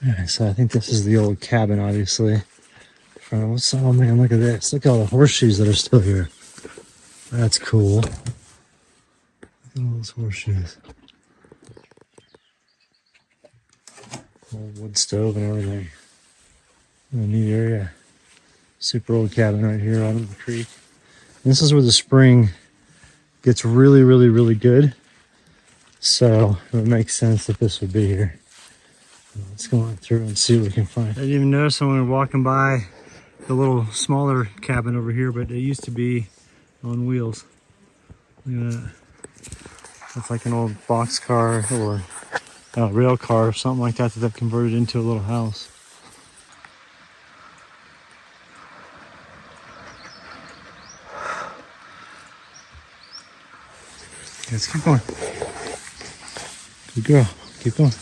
Alright, so I think this is the old cabin, obviously. Oh man, look at this. Look at all the horseshoes that are still here. That's cool. Look at all those horseshoes. Old wood stove and everything. What a neat area. Super old cabin right here out on the creek. And this is where the spring gets really, really, really good. So it would make sense that this would be here. Let's go on through and see what we can find. I didn't even notice when we were walking by the little smaller cabin over here, but it used to be on wheels. Look at that. That's like an old box car or a rail car or something like that they've converted into a little house. Let's keep going. Good girl. Keep going.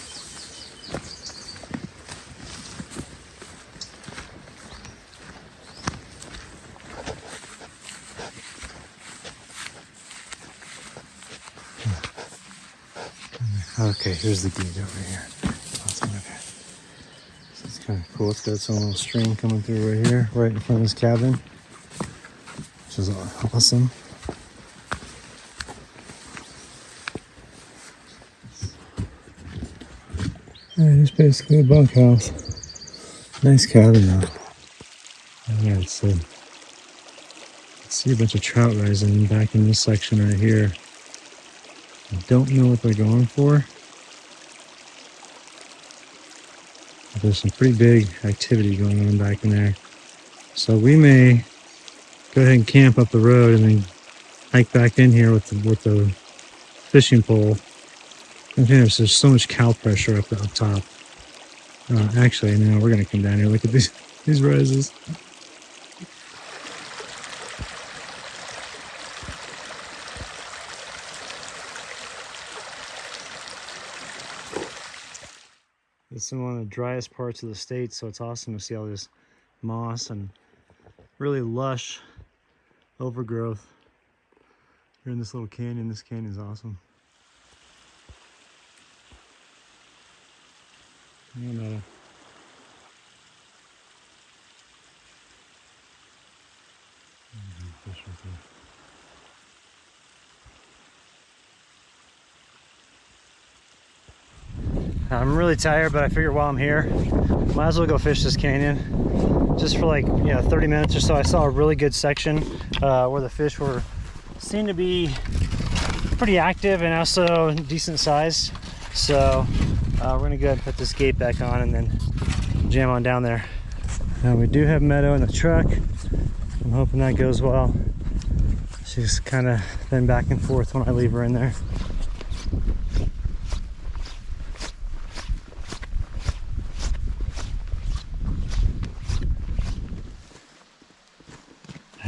Okay, here's the gate over here. Awesome. Okay. So it's kind of cool. It's got its own little stream coming through right here, right in front of this cabin, which is awesome. Yeah, it's basically a bunkhouse. Nice cabin though. Yeah, let's see a bunch of trout rising back in this section right here. I don't know what they're going for. But there's some pretty big activity going on back in there. So we may go ahead and camp up the road and then hike back in here with the fishing pole. I think there's just so much cow pressure up top. Actually, no, we're gonna come down here. Look at these rises. This is one of the driest parts of the state, so it's awesome to see all this moss and really lush overgrowth. We're in this little canyon. This canyon is awesome. Meadow. Fish right there. I'm really tired, but I figured while I'm here, might as well go fish this canyon. Just for like 30 minutes or so. I saw a really good section where the fish seemed to be pretty active and also decent sized. So we're gonna go ahead and put this gate back on and then jam on down there. Now we do have Meadow in the truck. I'm hoping that goes well. She's kind of been back and forth when I leave her in there.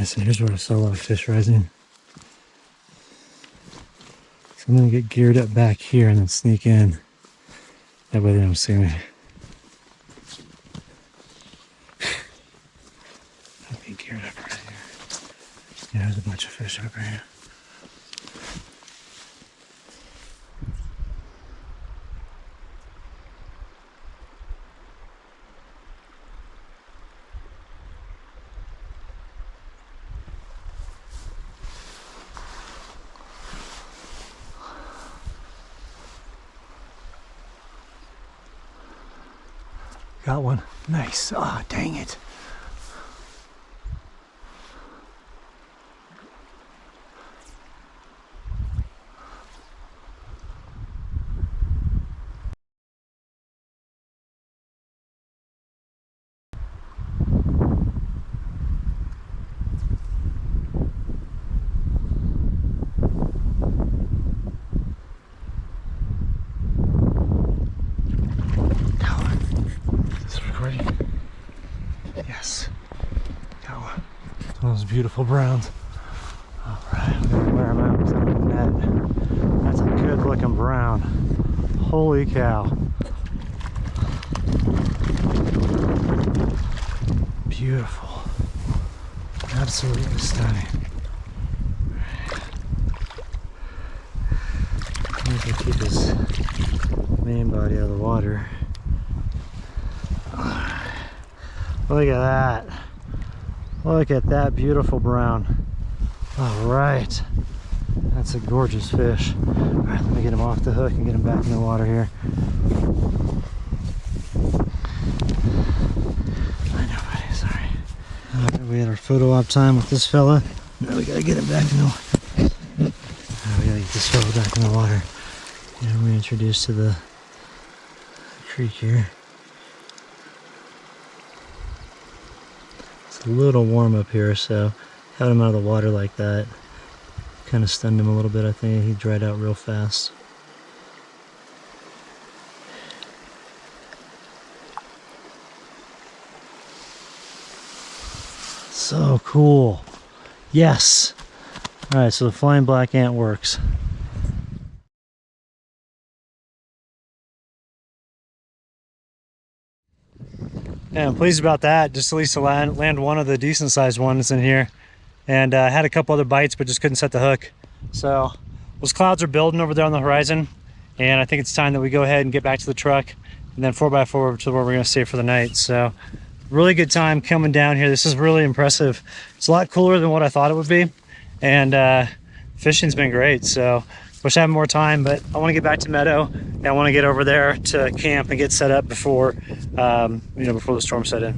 So here's where I saw a lot of fish rising. So I'm gonna get geared up back here and then sneak in. That way they don't see me. I'll be geared up right here. Yeah, there's a bunch of fish over here. Got one. Nice. Ah, dang it. Yes, got one. Those beautiful browns. All right, I'm gonna wear them out because I'm in the net. That's a good looking brown. Holy cow. Beautiful. Absolutely stunning. I'm gonna keep his main body out of the water. Look at that. Look at that beautiful brown. All right. That's a gorgeous fish. All right, let me get him off the hook and get him back in the water here. I know, buddy, sorry. All right, we had our photo op time with this fella. Now we gotta get him back in the water. We gotta get this fella back in the water. And we're introduced to the creek here. It's a little warm up here, so having him out of the water like that kind of stunned him a little bit. I think he dried out real fast. So cool. Yes. All right, so the flying black ant works. Yeah, I'm pleased about that. Just at least to land one of the decent sized ones in here. And had a couple other bites, but just couldn't set the hook. So those clouds are building over there on the horizon, and I think it's time that we go ahead and get back to the truck and then 4x4 to where we're going to stay for the night. So really good time coming down here. This is really impressive. It's a lot cooler than what I thought it would be, and fishing's been great. So wish I had more time, but I want to get back to Meadow and I want to get over there to camp and get set up before before the storm set in.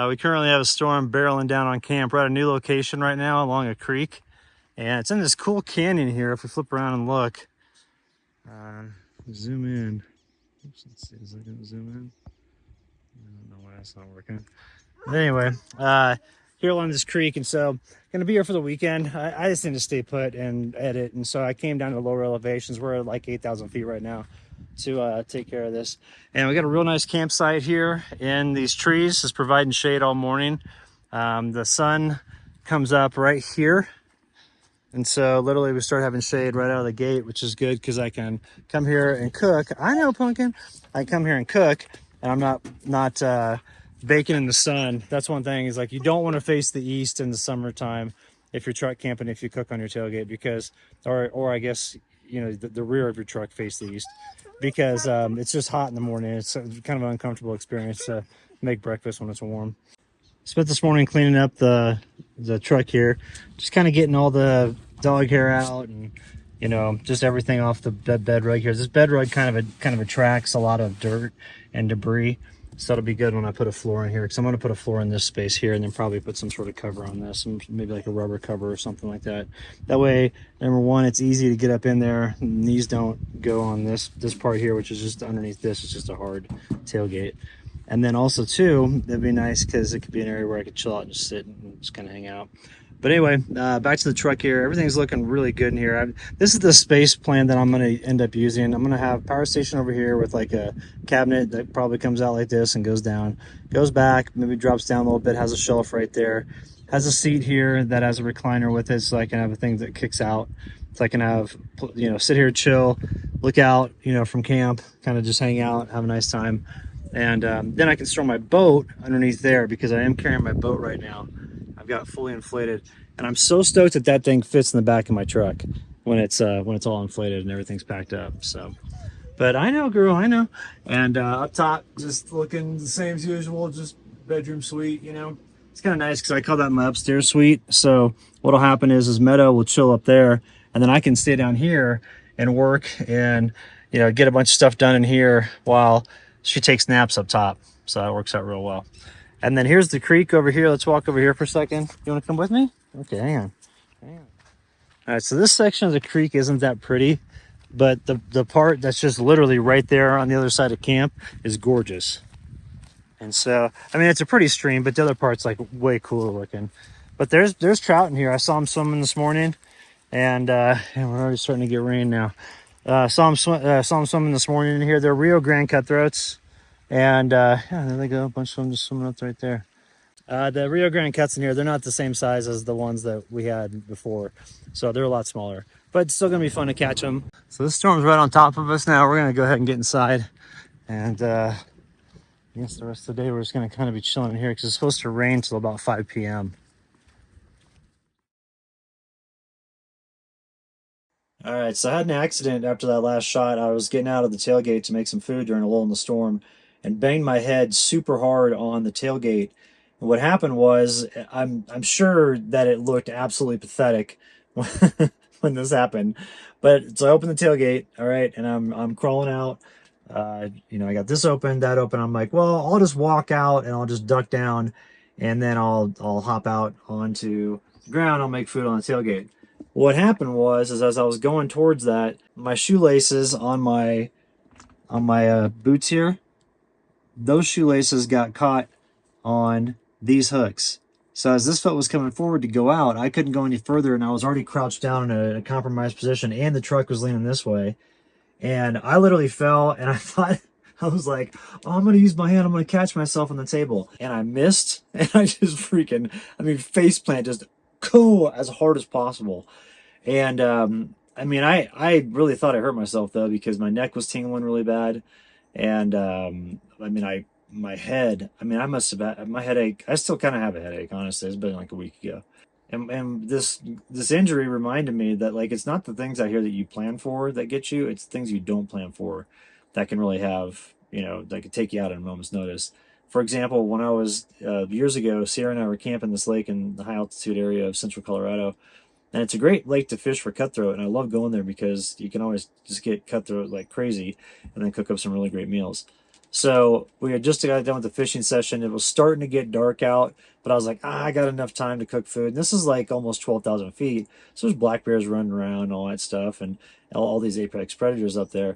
We currently have a storm barreling down on camp. We're at a new location right now along a creek, and it's in this cool canyon here. If we flip around and look, zoom in. Oops, let's see, is it gonna zoom in? I don't know why that's not working. But anyway, here along this creek, and so gonna be here for the weekend. I just need to stay put and edit, and so I came down to the lower elevations. We're at like 8,000 feet right now to take care of this. And we got a real nice campsite here in these trees. It's providing shade all morning. The sun comes up right here, and so literally we start having shade right out of the gate, which is good because I can come here and cook. I know, Pumpkin. I come here and cook, and I'm not baking in the sun. That's one thing, is like you don't want to face the east in the summertime if you're truck camping, if you cook on your tailgate, because or I guess the rear of your truck face the east, because it's just hot in the morning. It's kind of an uncomfortable experience to make breakfast when it's warm. Spent this morning cleaning up the truck here, just kind of getting all the dog hair out and just everything off the bed rug here. This bed rug kind of attracts a lot of dirt and debris, so it'll be good when I put a floor in here, because I'm going to put a floor in this space here and then probably put some sort of cover on this, maybe like a rubber cover or something like that. That way, number one, it's easy to get up in there. Knees don't go on this part here, which is just underneath this. It's just a hard tailgate. And then also too, that'd be nice because it could be an area where I could chill out and just sit and just kind of hang out. But anyway, back to the truck here. Everything's looking really good in here. This is the space plan that I'm going to end up using. I'm going to have a power station over here with like a cabinet that probably comes out like this and goes down, goes back, maybe drops down a little bit, has a shelf right there, has a seat here that has a recliner with it, so I can have a thing that kicks out. So I can have, sit here, chill, look out, from camp, kind of just hang out, have a nice time. And then I can store my boat underneath there, because I am carrying my boat right now. I've got it fully inflated, and I'm so stoked that that thing fits in the back of my truck when it's all inflated and everything's packed up. So, but I know, girl, I know. And up top, just looking the same as usual, just bedroom suite. It's kind of nice because I call that my upstairs suite. So what'll happen is Meadow will chill up there, and then I can stay down here and work. And get a bunch of stuff done in here while she takes naps up top. So that works out real well. And then here's the creek over here. Let's walk over here for a second. You want to come with me? Okay, hang on. All right, so this section of the creek isn't that pretty, but the part that's just literally right there on the other side of camp is gorgeous. And so, I mean, it's a pretty stream, but the other part's like way cooler looking. But there's trout in here. I saw them swimming this morning, and we're already starting to get rain now. Saw them swimming this morning in here. They're Rio Grande cutthroats, and yeah, there they go. A bunch of them just swimming up right there. The Rio Grande cuts in here, they're not the same size as the ones that we had before, so they're a lot smaller, but it's still gonna be fun to catch them. So this storm's right on top of us now. We're gonna go ahead and get inside, and yes, the rest of the day we're just gonna kind of be chilling in here because it's supposed to rain till about 5 p.m. All right, so I had an accident after that last shot. I was getting out of the tailgate to make some food during a lull in the storm and banged my head super hard on the tailgate. And what happened was, I'm sure that it looked absolutely pathetic when this happened. But so I opened the tailgate, all right, and I'm crawling out. I got this open, that open. I'm like, well, I'll just walk out and I'll just duck down, and then I'll hop out onto the ground. I'll make food on the tailgate. What happened was, is as I was going towards that, my shoelaces on my boots here, those shoelaces got caught on these hooks. So as this foot was coming forward to go out, I couldn't go any further, and I was already crouched down in a compromised position, and the truck was leaning this way. And I literally fell, and I thought, I was like, oh, I'm going to use my hand. I'm going to catch myself on the table. And I missed, and I just face plant, just go as hard as possible. And I really thought I hurt myself though, because my neck was tingling really bad, and my head. I must have had my headache. I still kind of have a headache. Honestly, it's been like a week ago, and this injury reminded me that like it's not the things out here that you plan for that get you. It's things you don't plan for that can really have that could take you out at a moment's notice. For example, when I was years ago, Sierra and I were camping this lake in the high altitude area of central Colorado. And it's a great lake to fish for cutthroat, and I love going there because you can always just get cutthroat like crazy and then cook up some really great meals. So we had just got done with the fishing session. It was starting to get dark out, but I was like, I got enough time to cook food. And this is like almost 12,000 feet. So there's black bears running around and all that stuff, and all these apex predators up there.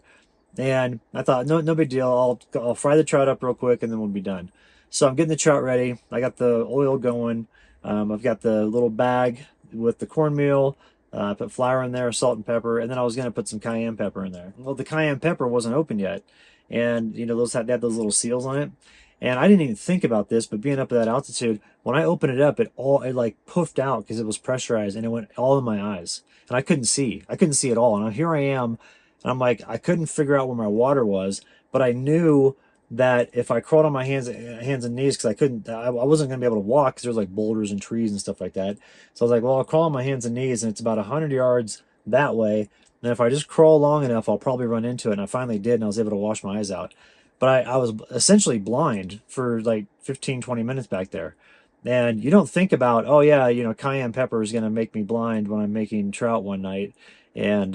And I thought, no big deal. I'll fry the trout up real quick, and then we'll be done. So I'm getting the trout ready. I got the oil going. I've got the little bag with the cornmeal. I put flour in there, salt and pepper, and then I was going to put some cayenne pepper in there. Well, the cayenne pepper wasn't open yet, and those had those little seals on it. And I didn't even think about this, but being up at that altitude, when I opened it up, it like puffed out because it was pressurized, and it went all in my eyes, and I couldn't see. I couldn't see at all. And here I am, and I'm like, I couldn't figure out where my water was, but I knew that if I crawled on my hands and knees, because I wasn't going to be able to walk because there's like boulders and trees and stuff like that. So I was like, well, I'll crawl on my hands and knees, and it's about 100 yards that way. And if I just crawl long enough, I'll probably run into it. And I finally did, and I was able to wash my eyes out. But I was essentially blind for like 15, 20 minutes back there. And you don't think about, oh yeah, cayenne pepper is going to make me blind when I'm making trout one night. And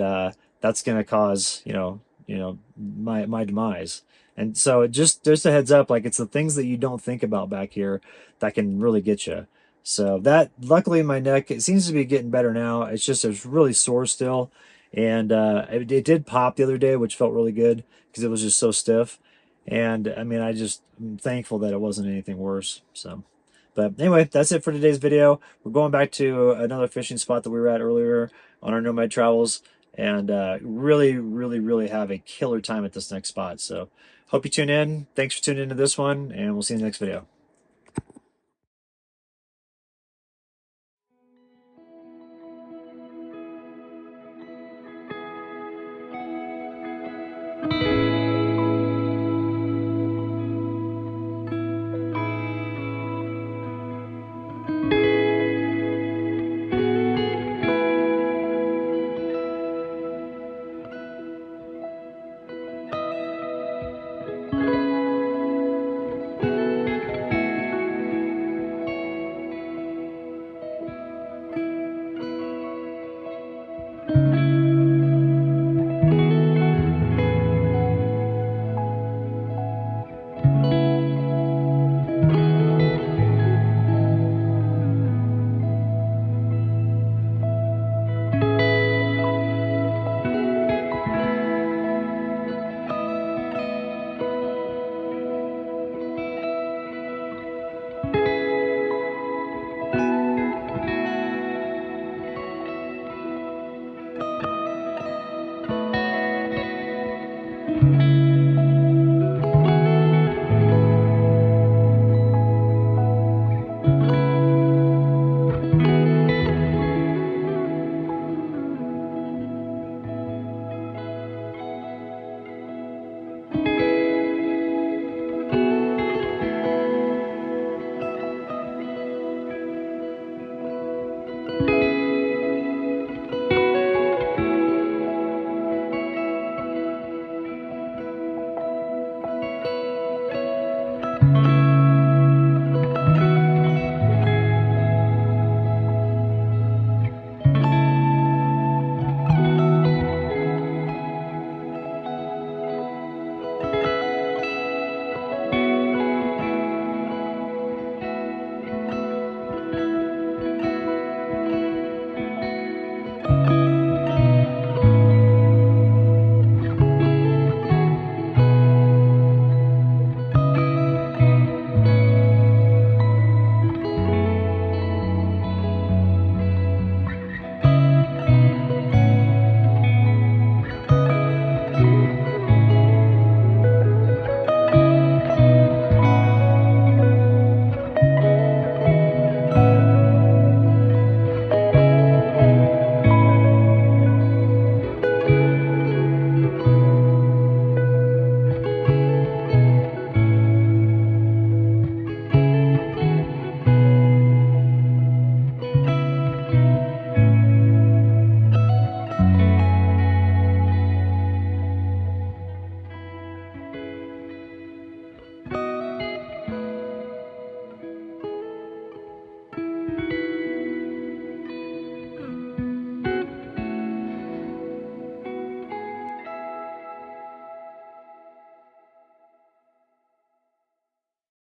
that's going to cause, my demise. And so just a heads up, like it's the things that you don't think about back here that can really get you. So that, luckily my neck, it seems to be getting better now. It's really sore still. And it did pop the other day, which felt really good because it was just so stiff. And I'm thankful that it wasn't anything worse. So, but anyway, that's it for today's video. We're going back to another fishing spot that we were at earlier on our Nomad travels, and really, really, really have a killer time at this next spot. So hope you tune in. Thanks for tuning into this one, and we'll see you in the next video.